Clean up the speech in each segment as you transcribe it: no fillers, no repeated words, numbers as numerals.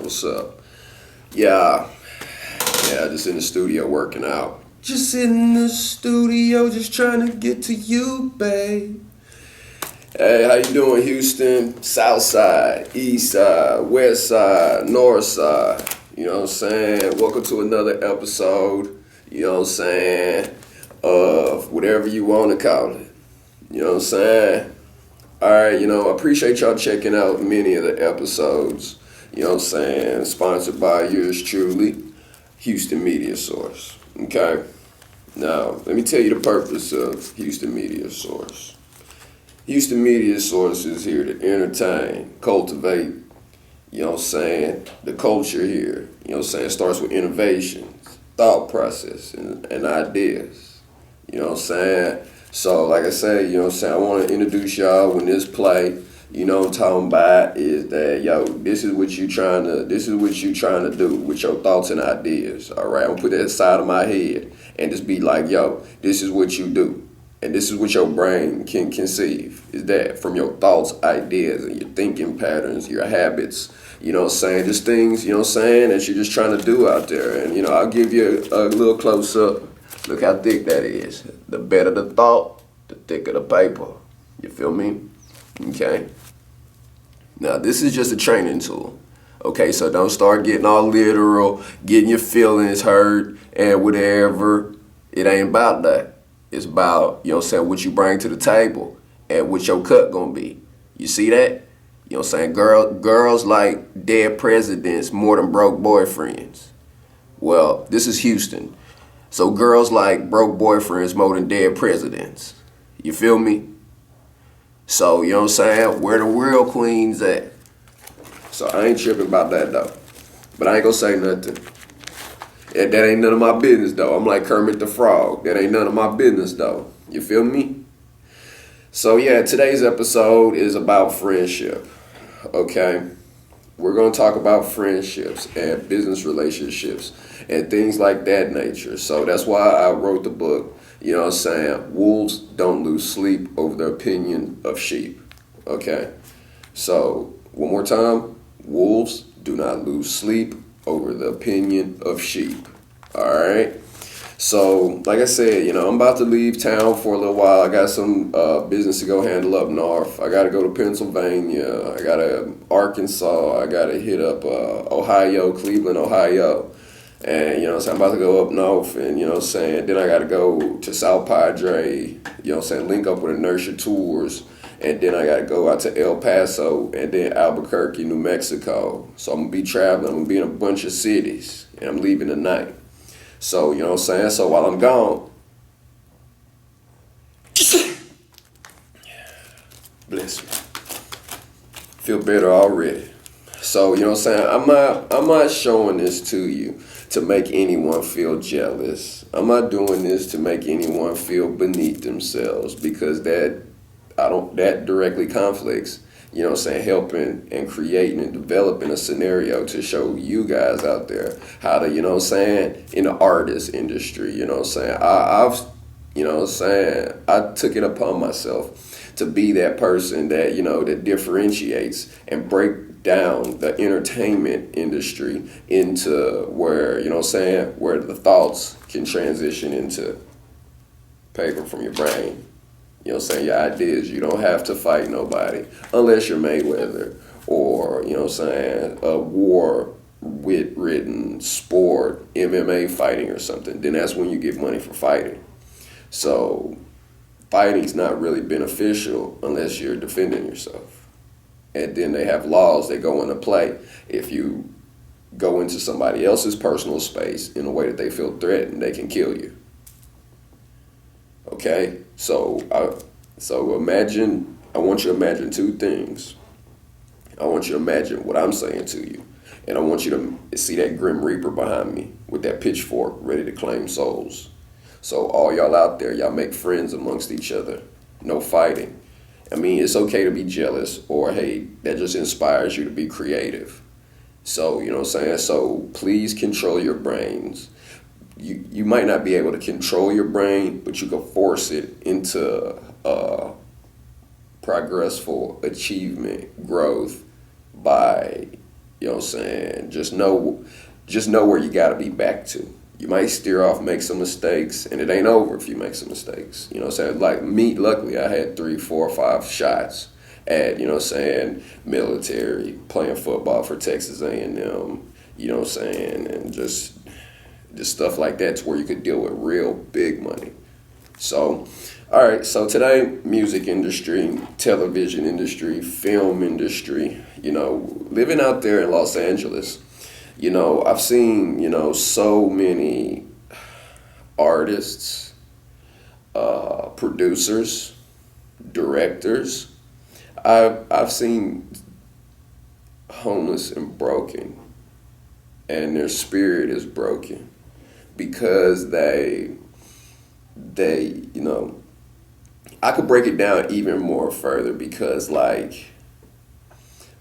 what's up? Yeah, just in the studio working out. Just in the studio, just trying to get to you, babe. Hey, how you doing, Houston? South side, east side, west side, north side. You know what I'm saying? Welcome to another episode, you know what I'm saying, of whatever you want to call it. You know what I'm saying? Alright, I appreciate y'all checking out many of the episodes, you know what I'm saying, sponsored by yours truly, Houston Media Source, okay? Now, let me tell you the purpose of Houston Media Source. Houston Media Source is here to entertain, cultivate, you know what I'm saying, the culture here, you know what I'm saying, it starts with innovations, thought process, and ideas, you know what I'm saying? So, like I say, you know what I'm saying, I want to introduce y'all when this play, you know what I'm talking about, is that, this is what you trying to do with your thoughts and ideas, all right? I'm going to put that aside of my head and just be like, this is what you do. And this is what your brain can conceive, is that from your thoughts, ideas, and your thinking patterns, your habits, you know what I'm saying, just things, you know what I'm saying, that you're just trying to do out there. And, I'll give you a little close-up. Look how thick that is. The better the thought, the thicker the paper. You feel me? Okay. Now, this is just a training tool. Okay, so don't start getting all literal, getting your feelings hurt, and whatever. It ain't about that. It's about, you know what I'm saying, what you bring to the table and what your cut gonna be. You see that? You know what I'm saying? Girls like dead presidents more than broke boyfriends. Well, this is Houston. So girls like broke boyfriends more than dead presidents. You feel me? So, you know what I'm saying? Where the real queens at? So I ain't tripping about that though. But I ain't gonna say nothing. That ain't none of my business though. I'm like Kermit the Frog. That ain't none of my business though. You feel me? So yeah, today's episode is about friendship. Okay? We're going to talk about friendships and business relationships and things like that nature. So that's why I wrote the book, you know what I'm saying, Wolves Don't Lose Sleep Over the Opinion of Sheep. Okay? So, one more time, wolves do not lose sleep over the opinion of sheep. All right? So, like I said, I'm about to leave town for a little while. I got some business to go handle up north. I got to go to Pennsylvania. I got to Arkansas. I got to hit up Ohio, Cleveland, Ohio. And, I'm about to go up north. And, then I got to go to South Padre, link up with Inertia Tours. And then I got to go out to El Paso and then Albuquerque, New Mexico. So I'm going to be traveling. I'm going to be in a bunch of cities. And I'm leaving tonight. So, you know what I'm saying? So while I'm gone, bless me, feel better already. So, you know what I'm saying? I'm not showing this to you to make anyone feel jealous. I'm not doing this to make anyone feel beneath themselves because that directly conflicts, you know what I'm saying, helping and creating and developing a scenario to show you guys out there how to, you know what I'm saying, in the artist industry, you know what I'm saying. I've, you know what I'm saying, I took it upon myself to be that person that, that differentiates and break down the entertainment industry into where, you know what I'm saying, where the thoughts can transition into paper from your brain. You know what I'm saying, your ideas. You don't have to fight nobody unless you're Mayweather or, you know what I'm saying, a war-ridden sport, MMA fighting or something. Then that's when you get money for fighting. So fighting's not really beneficial unless you're defending yourself. And then they have laws that go into play if you go into somebody else's personal space in a way that they feel threatened, they can kill you. Okay, so imagine, I want you to imagine two things. I want you to imagine what I'm saying to you. And I want you to see that Grim Reaper behind me with that pitchfork ready to claim souls. So all y'all out there, y'all make friends amongst each other. No fighting. I mean, it's okay to be jealous or, hey, that just inspires you to be creative. So, you know what I'm saying? So please control your brains. You might not be able to control your brain, but you can force it into progressful achievement, growth by You know what I'm saying? Just know where you got to be back to. You might steer off, make some mistakes, and it ain't over if you make some mistakes. You know what I'm saying? Like me, luckily, I had 3, 4, 5 shots at, you know what I'm saying, military, playing football for Texas A&M, you know what I'm saying, and just stuff like that to where you could deal with real big money. So, all right, so today, music industry, television industry, film industry, living out there in Los Angeles, I've seen, so many artists, producers, directors. I've seen homeless and broken, and their spirit is broken because they I could break it down even more further because, like,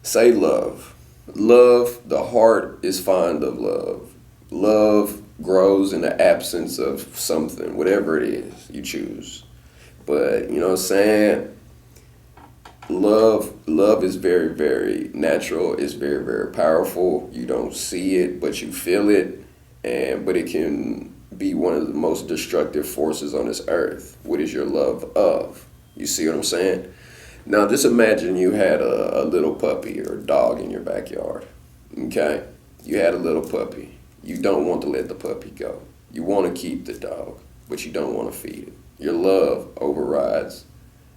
say love. Love, the heart is fond of love. Love grows in the absence of something, whatever it is you choose. But, you know what I'm saying? Love is very, very natural. It's very, very powerful. You don't see it, but you feel it. But it can be one of the most destructive forces on this earth. What is your love of? You see what I'm saying? Now, just imagine you had a little puppy or a dog in your backyard, okay? You had a little puppy. You don't want to let the puppy go. You want to keep the dog, but you don't want to feed it. Your love overrides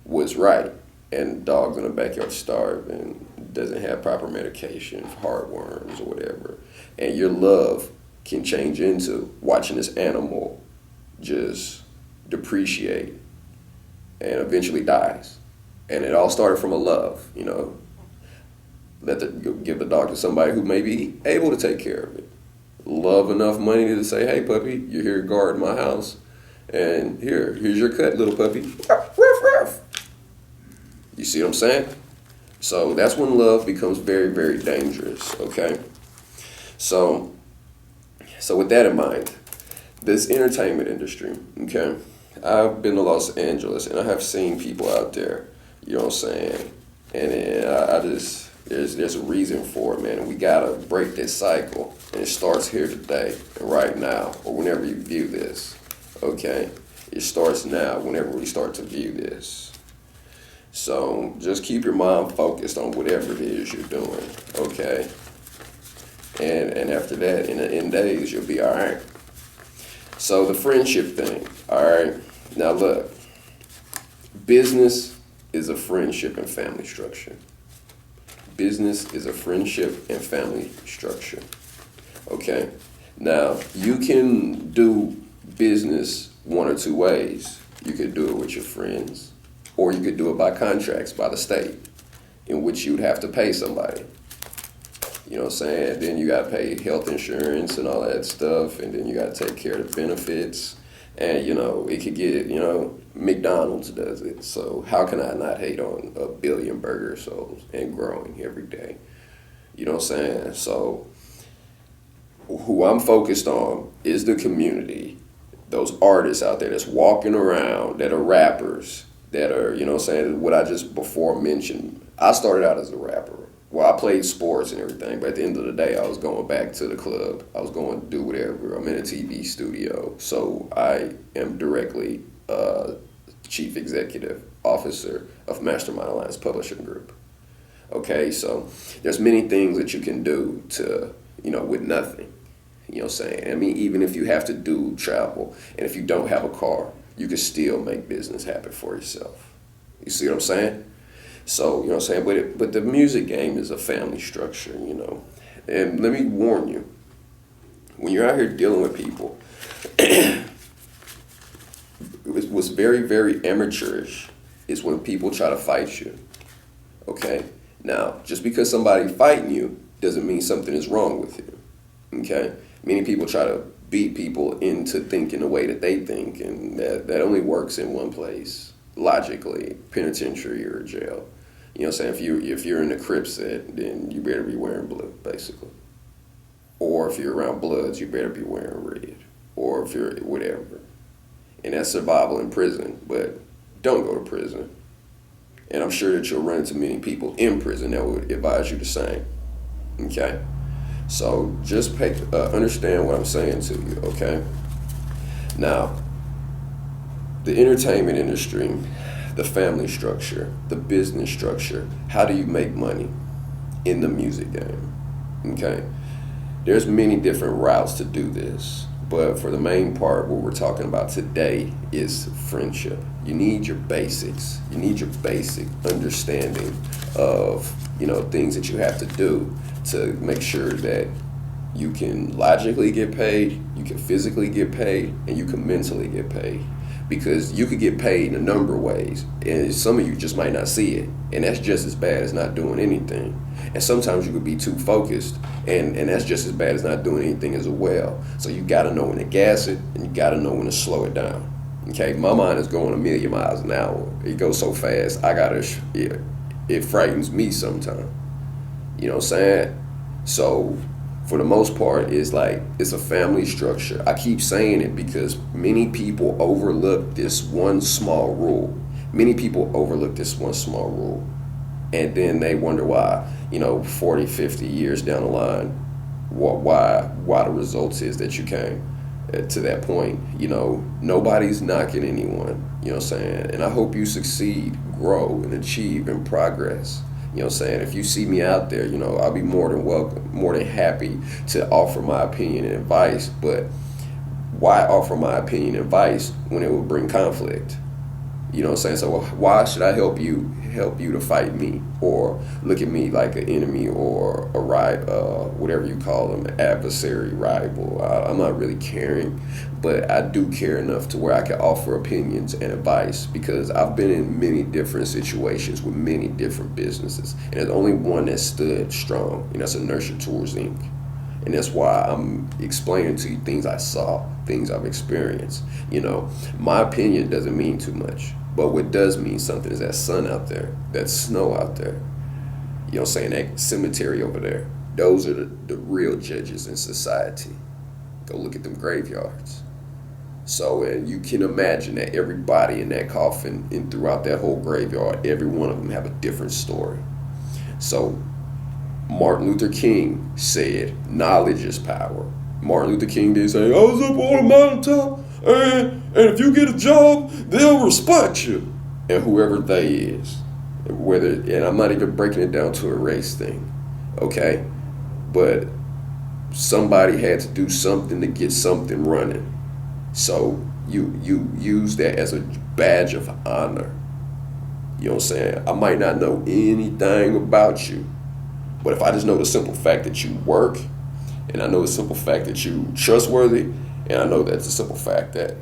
what's right, and the dog's in the backyard starving, doesn't have proper medication for heartworms or whatever, and your love can change into watching this animal just depreciate and eventually dies. And it all started from a love, give the dog to somebody who may be able to take care of it. Love enough money to say, hey, puppy, you're here guarding my house, and here's your cut, little puppy. Ruff, ruff. You see what I'm saying? So that's when love becomes very, very dangerous, okay? So with that in mind, this entertainment industry, okay? I've been to Los Angeles, and I have seen people out there, you know what I'm saying? And I just, there's a reason for it, man. And we got to break this cycle. And it starts here today, and right now, or whenever you view this, okay? It starts now, whenever we start to view this. So just keep your mind focused on whatever it is you're doing, okay? And after that, in days, you'll be all right. So the friendship thing, all right? Now look, business is a friendship and family structure. Business is a friendship and family structure, okay? Now, you can do business one or two ways. You could do it with your friends, or you could do it by contracts by the state, in which you would have to pay somebody. You know what I'm saying? Then you got to pay health insurance and all that stuff, and then you got to take care of the benefits. And, it could get, McDonald's does it. So how can I not hate on 1 billion burgers sold and growing every day? You know what I'm saying? So who I'm focused on is the community, those artists out there that's walking around, that are rappers, that are, what I just before mentioned. I started out as a rapper. Well, I played sports and everything, but at the end of the day, I was going back to the club. I was going to do whatever. I'm in a TV studio, so I am directly Chief Executive Officer of Mastermind Alliance Publishing Group. Okay, so there's many things that you can do to, with nothing. You know what I'm saying? I mean, even if you have to do travel, and if you don't have a car, you can still make business happen for yourself. You see what I'm saying? So, you know what I'm saying? But the music game is a family structure, And let me warn you, when you're out here dealing with people, what's very, very amateurish is when people try to fight you, okay? Now, just because somebody's fighting you doesn't mean something is wrong with you, okay? Many people try to beat people into thinking the way that they think, and that only works in one place, logically, penitentiary or jail. You know what I'm saying? If you're in the Crip set, then you better be wearing blue, basically. Or if you're around Bloods, you better be wearing red. Or if you're whatever. And that's survival in prison, but don't go to prison. And I'm sure that you'll run into many people in prison that would advise you the same. Okay? So just understand what I'm saying to you, okay? Now, the entertainment industry, the family structure, the business structure, how do you make money in the music game? Okay? There's many different routes to do this, but for the main part, what we're talking about today is friendship. You need your basics. You need your basic understanding of, things that you have to do to make sure that you can logically get paid, you can physically get paid, and you can mentally get paid. Because you could get paid in a number of ways, and some of you just might not see it, and that's just as bad as not doing anything. And sometimes you could be too focused, and that's just as bad as not doing anything as well. So you gotta know when to gas it, and you gotta know when to slow it down. Okay, my mind is going 1,000,000 miles an hour. It goes so fast, it frightens me sometimes. You know what I'm saying? So for the most part, it's a family structure. I keep saying it because many people overlook this one small rule. And then they wonder why, 40, 50 years down the line, why the results is that you came to that point. Nobody's knocking anyone, you know what I'm saying? And I hope you succeed, grow, and achieve and progress. You know what I'm saying? If you see me out there, I'll be more than welcome, more than happy to offer my opinion and advice. But why offer my opinion and advice when it will bring conflict? You know what I'm saying? So why should I help you to fight me or look at me like an enemy or whatever you call them, adversary, rival? I'm not really caring, but I do care enough to where I can offer opinions and advice because I've been in many different situations with many different businesses, and there's only one that stood strong, and that's Inertia Tours Inc. And that's why I'm explaining to you things I saw, things I've experienced. My opinion doesn't mean too much. But what does mean something is that sun out there, that snow out there. You know what I'm saying? That cemetery over there. Those are the real judges in society. Go look at them graveyards. So, and you can imagine that everybody in that coffin and throughout that whole graveyard, every one of them have a different story. So, Martin Luther King said, knowledge is power. Martin Luther King did say, I was up on a mountaintop, and if you get a job, they'll respect you. And whoever they is, and I'm not even breaking it down to a race thing, okay? But somebody had to do something to get something running. So you use that as a badge of honor. You know what I'm saying? I might not know anything about you, but if I just know the simple fact that you work, and I know the simple fact that you trustworthy, and I know that's the simple fact that,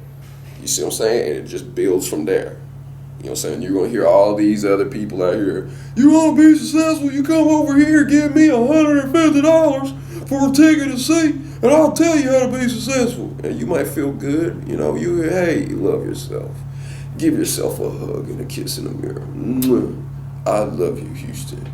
you see what I'm saying? And it just builds from there. You know what I'm saying? You're going to hear all these other people out here, you want to be successful, you come over here, give me $150 for a ticket to see, and I'll tell you how to be successful. And you might feel good, you love yourself. Give yourself a hug and a kiss in the mirror. Mwah. I love you, Houston.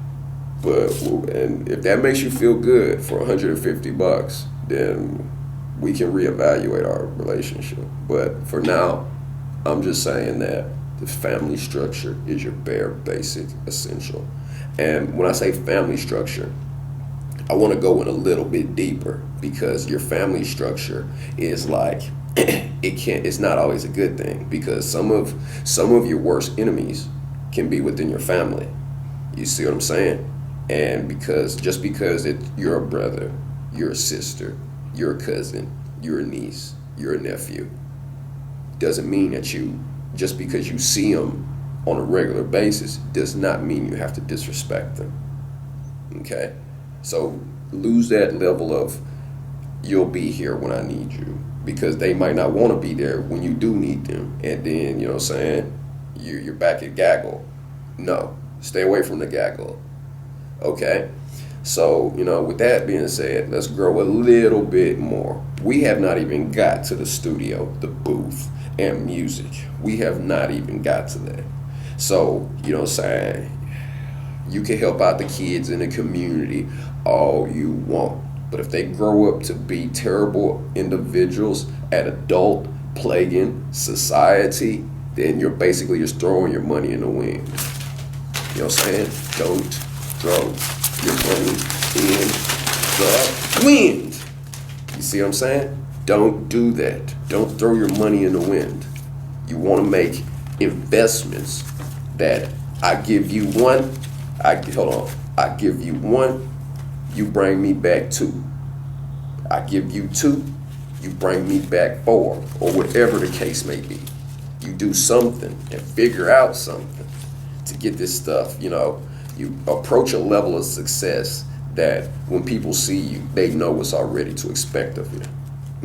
And if that makes you feel good for $150, then we can reevaluate our relationship. But for now, I'm just saying that the family structure is your bare basic essential. And when I say family structure, I want to go in a little bit deeper because your family structure is like it's not always a good thing because some of your worst enemies can be within your family. You see what I'm saying? And because you're a brother, you're a sister, you're a cousin, you're a niece, you're a nephew, doesn't mean that just because you see them on a regular basis does not mean you have to disrespect them. Okay? So lose that level of you'll be here when I need you because they might not want to be there when you do need them. And then, you know what I'm saying, you're back at gaggle. No, stay away from the gaggle. Okay? So, with that being said, let's grow a little bit more. We have not even got to the studio, the booth, and music. We have not even got to that. So, you know what I'm saying? You can help out the kids in the community all you want. But if they grow up to be terrible individuals at adult plaguing society, then you're basically just throwing your money in the wind. You know what I'm saying? Don't throw your money in the wind. You see what I'm saying? Don't do that. Don't throw your money in the wind. You want to make investments that I give you one, I give you one, you bring me back two. I give you two, you bring me back four, or whatever the case may be. You do something and figure out something to get this stuff, you know. You approach a level of success that when people see you, they know what's already to expect of you.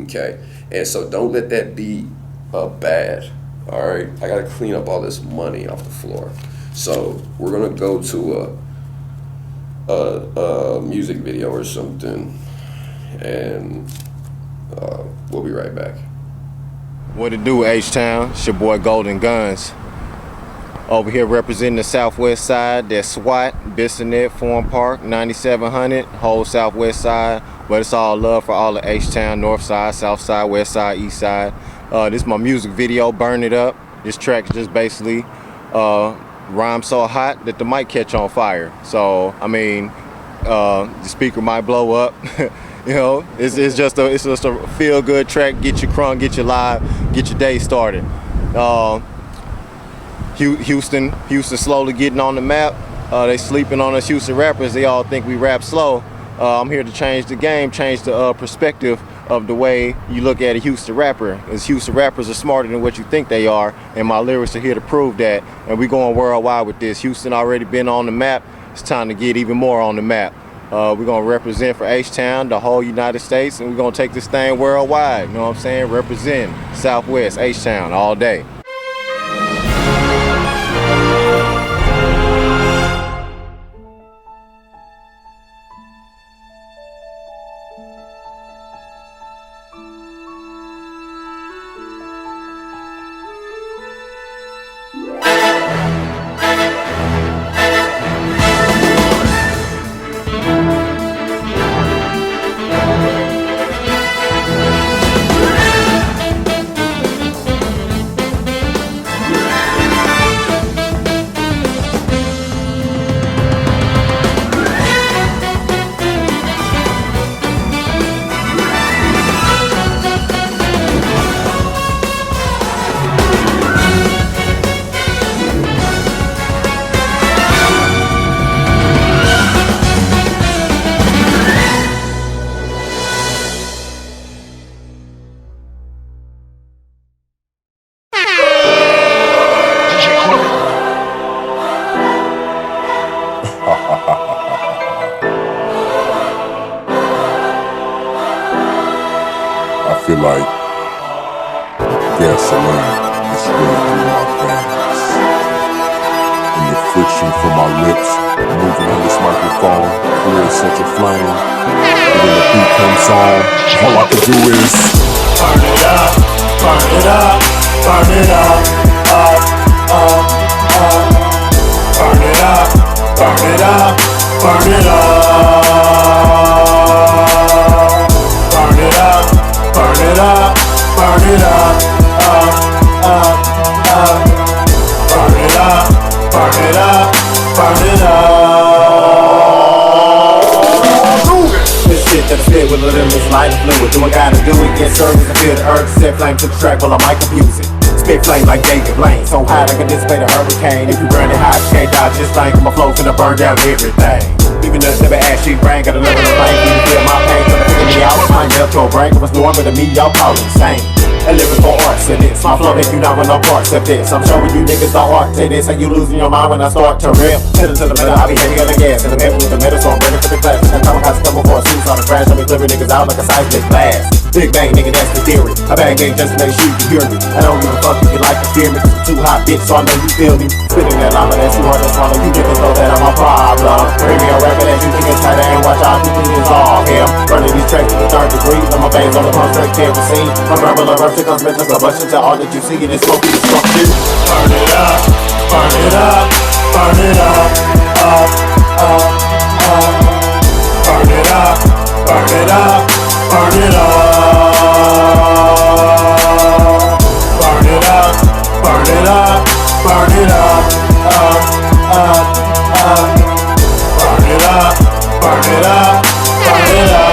Okay? And so don't let that be bad. All right? I got to clean up all this money off the floor. So we're going to go to a music video or something, and we'll be right back. What it do, H-Town? It's your boy Golden Guns. Over here representing the southwest side. That's SWAT, Bissonnet, Forum Park, 9700, whole southwest side. But it's all love for all the H-Town, north side, south side, west side, east side. This is my music video, Burn It Up. This track is just basically rhyme so hot that the mic catch on fire. So, I mean, the speaker might blow up. You know, it's just a feel-good track. Get you crunk, get you live, get your day started. Houston slowly getting on the map. They sleeping on us Houston rappers. They all think we rap slow. I'm here to change the game, change the perspective of the way you look at a Houston rapper. As Houston rappers are smarter than what you think they are, and my lyrics are here to prove that. And we going worldwide with this. Houston already been on the map. It's time to get even more on the map. We're gonna represent for H-Town, the whole United States, and we're gonna take this thing worldwide. You know what I'm saying? Represent Southwest, H-Town all day. I feel like gasoline is running through my veins, and the friction from my lips moving on this microphone creates such a flame that when the beat comes on, all I can do is burn it up, burn it up, burn it up, burn it up, burn it up, burn it up, burn it up, burn it up, burn it up, burn it up, burn it up, burn it up. This shit that I spit with a limitless light and fluid. Do I gotta do it? Get service and feel the urge to set flame to the track while I might confuse it. Spit flame like David Blaine, so hot I can dissipate a hurricane. If you burn it hot, you can't dodge this flame. My flow finna burn down everything. Even the never ass sheet brain, got a level of flame. You can feel my pain, trying to figure me out. Mind up to a brain, it was normal to me, y'all call it insane. A lyrical arts in this. My flow make you not want no parts of this. I'm showing you niggas the art to this, and you losing your mind when I start to rip. Pedal to the metal, I be heavy on the gas, and I'm heavy with the metal, so I'm ready for the class. And I'm coming for a suit, so I crash. I be clearing niggas out like a seismic blast. Big bang, nigga, that's the theory. I bang ain't just to make sure you can hear me. I don't give a fuck if you like to fear me, cause I'm too hot, bitch, so I know you feel me. Spitting that llama, that's too hard to swallow. You niggas know that I'm a problem. Premium rapper that you think is tighter, and watch out, you think it's all him. Running these tracks to the third degree, and my veins on the pump straight kerosene. My rebel of earth comes mental combustion to all that you see in this smoky destruction. Burn it up, burn it up, burn it up, burn it up, burn it up, burn it up, burn it up, burn it up, burn it up, burn it up, burn it up, burn it up.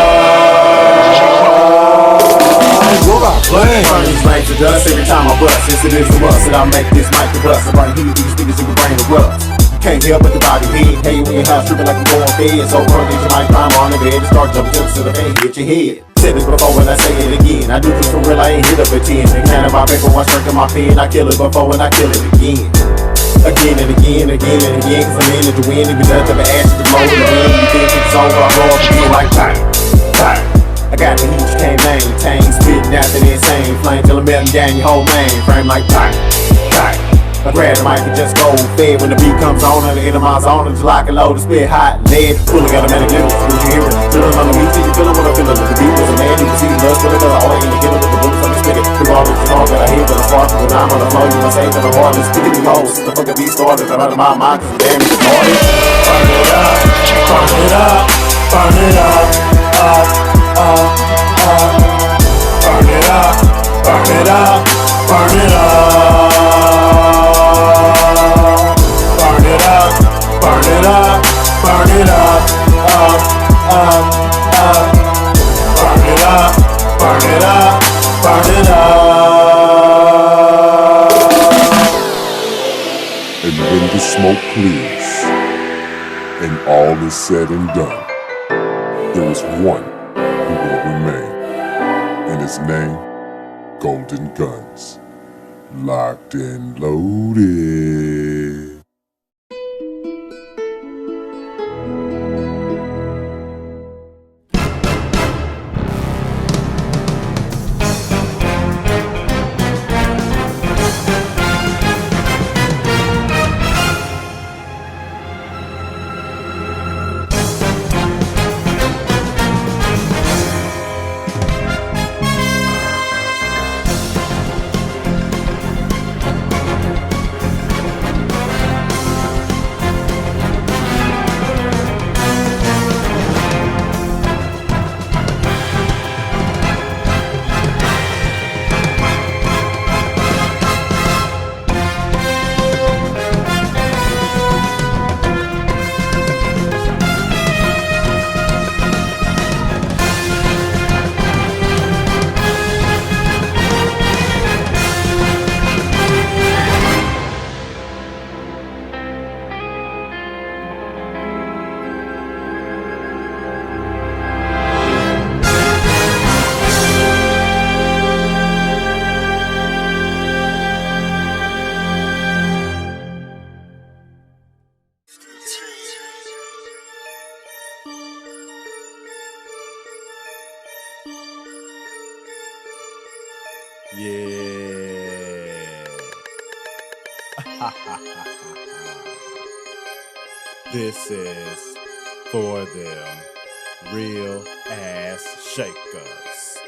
Burn these flames to dust every time I bust. Yes, it is a must, and I'll make this mic to bust. I bring heat through the speakers, you can bring the rust. Can't help but the body head. Hey, when your house tripping like I'm going fed. So run, get your mic, climb on the bed and start jumping to the bed. Hit your head. Said this before when I say it again. I do this for real, I ain't hit up a 10. Nigga, hand in my paper, one strike in my pen. I kill it before and I kill it again. Again and again, again and again. Cause I'm in it to win. Even nothing but ashes to blow in the wind. You think it's over, I roll up again like bang, bang. I got the heat you can't maintain. Spitting out that insane flame till I'm melting down your whole mainframe like bang, bang. I grab the mic and just go fed. When the beat comes on, and the end of my zone, it's like a load of spit hot lead. Fully automatic lyrics, when you hear it. Feeling on the beat, till you feeling what I'm feeling. The beat was a man, you can see the lust, but it does all in the middle with the bullets on the spigot. Through all this song that I hear, but I spark when I'm on the floor. You must say that I'm hard, and spitting the cold. Since the fucking beat started, I'm out of my mind, cause the damn is retarded. Burn it up, burn it up, burn it up, burn it up, burn it up, burn it up. Burn it up, burn it up, burn it up, burn it up, burn it up. And when the smoke clears and all is said and done, there is one who will remain, and his name, Golden Guns. Locked and loaded. This is for them real ass shakers.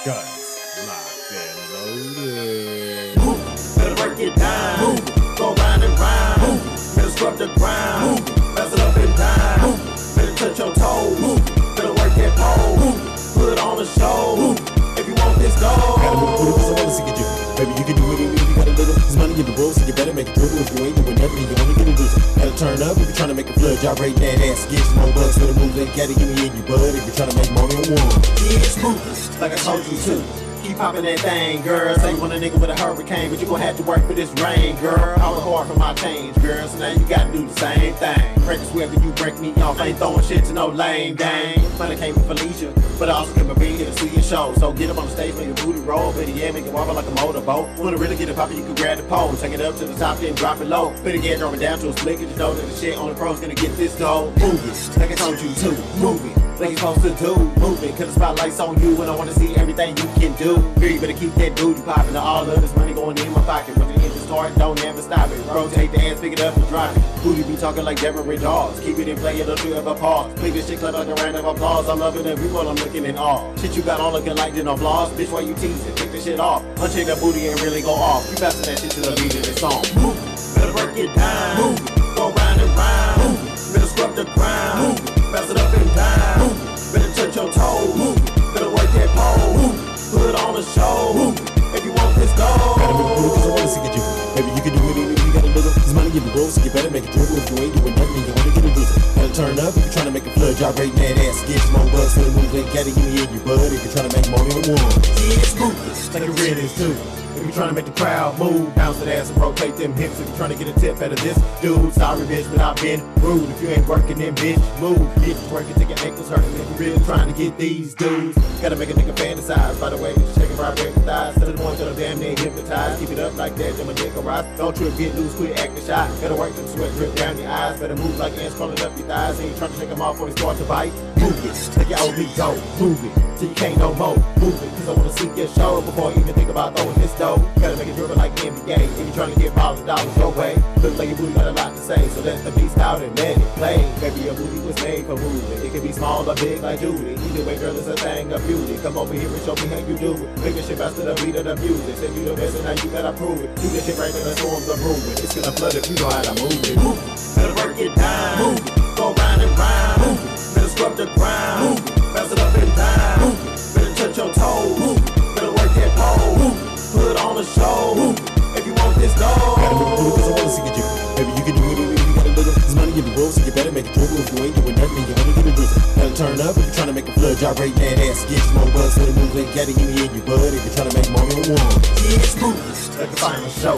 Guns locked and loaded. Move, better break it down. Move, go round and round. Move, better scrub the ground. Move, mess it up and down. Move, better touch your toes. Move, better work that pole. Move, put on a show. Move, if you want this gold. Gotta move it cause I wanna see you do. Baby, you can do it even if you got a little. This money in the road, so you better make it dribble. If you ain't doing nothing, you only get a loser. Gotta turn up if you're trying to make a flood. Gyrate that ass, get some more bucks for the moves. Ain't gotta give me in your bud if you're trying to make money on one. Yeah, it's ruthless, like I told you to. Keep popping that thing, girl. Say you want a nigga with a hurricane, but you gon' have to work for this rain, girl. I was hard for my change, girl, so now you gotta do the same thing. Practice wherever you break me off, I ain't throwing shit to no lame dang. Money came from Felicia, but I also came up in here to see your show. So get up on the stage, make your booty roll, baby, yeah, make it wobble like a motorboat. Wanna really get it poppin', you can grab the pole, take it up to the top, then drop it low. Better get drop it down to a split, cause you know that the shit on the pro's gonna get this dough. Move it, like I told you to, move it. Like you're supposed to do, move it, cause the spotlight's on you and I wanna see everything you can do. Girl, you better keep that booty poppin', all of this money going in my pocket. When the engine start, don't ever stop it. Rotate the ass, pick it up and drop it. Booty be talking like Deborah Dawes. Keep it in play, don't you ever pause. Play this shit clap like a random applause. I'm loving every one, I'm looking in awe. Shit you got on looking like no flaws. Bitch, why you teasing? Take this shit off. Uncheck that booty and really go off. You passing that shit to the beat of this song. Move it, better break it down. Move it, go round and round. Move it, better scrub the ground. Move it, pass it up and down. Move it, better touch your toes. Move it, better work that pole. Move it, put on a show. Move it, if you want this gold. Gotta make it cause I wanna see you do. Baby, you can do it even if you got a little. This money in the road, so you better make it dribble. If you ain't doing nothing, you only get a drizzle. Gotta turn up if you're trying to make a flood. Gyrating that ass, get some more bucks. So the moves ain't gotta give me in your bud. If you're trying to make more than one. Yeah, it's ruthless, like it really is too. If you're trying to make the crowd move, bounce that ass and rotate them hips. If you're trying to get a tip out of this dude, sorry bitch, but I've been rude. If you ain't working, then bitch, move. Bitch, work it till your ankles hurt. If you're really trying to get these dudes, gotta make a nigga fantasize. By the way, shaking right break the thighs. Tell the ones that are damn near hypnotized. Keep it up like that, then my nigga rise. Don't trip, get loose, quit acting shy. Gotta work till the sweat drip down your eyes. Better move like ants crawling up your thighs. Ain't trying to shake them off when they start to bite. Move it, like your old me go. Move it, till you can't no more. Move it, cause I wanna see your show before you even think about throwing this dough. Gotta make it dribble like NBA. If you're trying to get $1,000 your way, look like your booty got a lot to say. So let the beast out and let it play. Baby, your booty was made for movement. It can be small or big like Judy. Either way, girl, it's a thing of beauty. Come over here and show me how you do it. Make a shit faster the beat of the music. Said you the best and now you gotta prove it. Do this shit right in the storms of movement. It's gonna flood if you know how to move it. Move it. Better work it down. Move it. Go round and round. Move it. Better scrub the ground. Move it. Bounce it up and down. Move it. Better touch your toes. Move it. Better work that pole. Move it. Put on a show. Move it. If you want this dough. Gotta make it move cause I wanna see you jiggle. Baby, you can do it if you got a little. There's money in the road, so you better make it dribble. If you ain't doing nothing, you only get a drizzle. Gotta turn up if you're trying to make a flood. Gyrating that ass, get some more bucks. So the moves ain't gotta give me in your bud. If you're trying to make more than one. Yeah, it's ruthless, like the final show.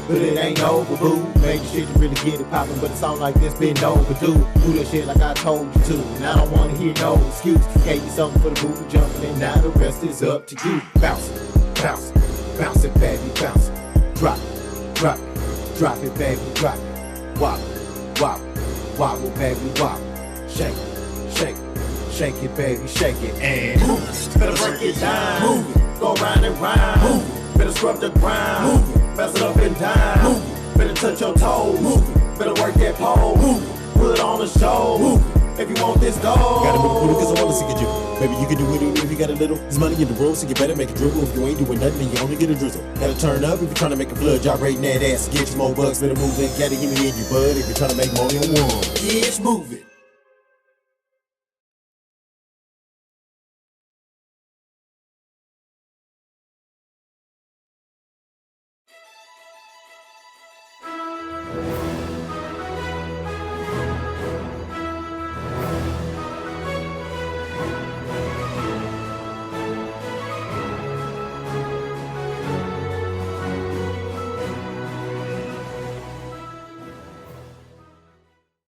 But it ain't over, boo. Make the shit to really get it poppin', but it sound like this been overdue. Do that shit like I told you to, and I don't wanna hear no excuse. Gave you something for the booty jumping, and now the rest is up to you. Bounce it, bounce it, bounce it, baby, bounce it. Drop it, drop it, drop it, baby, drop it. Wobble, wobble, wobble, baby, wobble. Shake it, shake it, shake it, baby, shake it, and move it. Better break it down, move it. Go round and round, move it. Better scrub the ground, move it. Bounce it up and down. Move it. Better touch your toes. Move it. Better work that pole. Move it. Put on a show. Move it. If you want this dough. Gotta make it move cause I wanna see you jiggle. Baby, you can do it even if you got a little. There's money in the road, so you better make it dribble. If you ain't doing nothing, then you only get a drizzle. Gotta turn up if you're trying to make a flood. Gyrating that ass, get some more bucks. Better move it, gotta give me in your bud. If you're trying to make more than one. Yeah, it's move it.